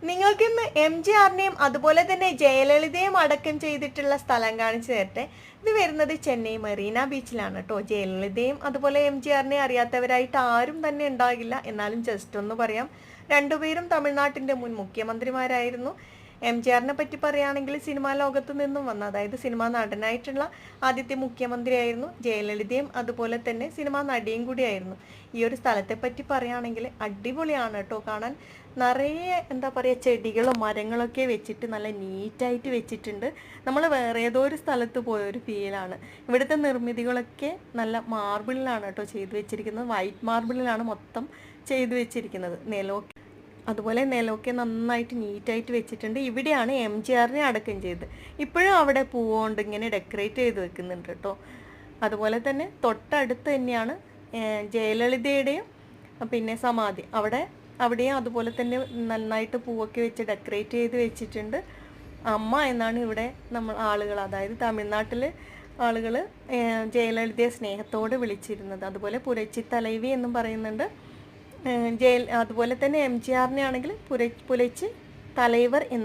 നിങ്ങൾക്ക് ഇന്ന് MGRനെയും അതുപോലെ തന്നെ ജയലളിതയും അടക്കം ചെയ്തിട്ടുള്ള സ്ഥലം കാണിച്ചു തരട്ടെ. ഇത് വരുന്നത് ചെന്നൈ മെറീന ബീച്ചിലാണ് കേട്ടോ. ജയലളിതയും അതുപോലെ MGRനെയും അറിയാത്തവരായിട്ട് ആരും തന്നെ ഉണ്ടാകില്ല. എന്നാലും ജസ്റ്റ് ഒന്ന് പറയാം, രണ്ടുപേരും തമിഴ്നാട്ടിൻ്റെ മുൻ മുഖ്യമന്ത്രിമാരായിരുന്നു. MGRനെ പറ്റി പറയുകയാണെങ്കിൽ സിനിമാ ലോകത്ത് നിന്നും വന്ന, അതായത് സിനിമാ നടനായിട്ടുള്ള ആദ്യത്തെ മുഖ്യമന്ത്രിയായിരുന്നു. ജയലളിതയും അതുപോലെ തന്നെ സിനിമാ നടിയും കൂടിയായിരുന്നു. ഈ ഒരു സ്ഥലത്തെ പറ്റി പറയുകയാണെങ്കിൽ അടിപൊളിയാണ് കേട്ടോ കാണാൻ. നിറയെ എന്താ പറയുക, ചെടികളും മരങ്ങളൊക്കെ വെച്ചിട്ട് നല്ല നീറ്റായിട്ട് വെച്ചിട്ടുണ്ട്. നമ്മൾ വേറെ ഏതോ ഒരു സ്ഥലത്ത് പോയൊരു ഫീലാണ്. ഇവിടുത്തെ നിർമ്മിതികളൊക്കെ നല്ല മാർബിളിലാണ് കേട്ടോ ചെയ്തു വെച്ചിരിക്കുന്നത്. വൈറ്റ് മാർബിളിലാണ് മൊത്തം ചെയ്തു വെച്ചിരിക്കുന്നത്. അതുപോലെ നിലമൊക്കെ നന്നായിട്ട് നീറ്റായിട്ട് വെച്ചിട്ടുണ്ട്. ഇവിടെയാണ് MGRനെ അടക്കം ചെയ്തത്. ഇപ്പോഴും അവിടെ പൂവുകൊണ്ട് ഇങ്ങനെ ഡെക്കറേറ്റ് ചെയ്ത് വെക്കുന്നുണ്ട് കേട്ടോ. അതുപോലെ തന്നെ തൊട്ടടുത്ത് തന്നെയാണ് ജയലളിതയുടെയും പിന്നെ സമാധി. അവിടെയും അതുപോലെ തന്നെ നന്നായിട്ട് പൂവൊക്കെ വെച്ച് ഡെക്കറേറ്റ് ചെയ്ത് വെച്ചിട്ടുണ്ട്. അമ്മ എന്നാണ് ഇവിടെ നമ്മൾ ആളുകൾ, അതായത് തമിഴ്നാട്ടിൽ ആളുകൾ ജയലളിതയെ സ്നേഹത്തോടെ വിളിച്ചിരുന്നത്. അതുപോലെ പുരച്ചി തലൈവി എന്നും പറയുന്നുണ്ട്. അതുപോലെ തന്നെ MGRനെ ആണെങ്കിൽ പുലച്ചി തലൈവർ എന്ന്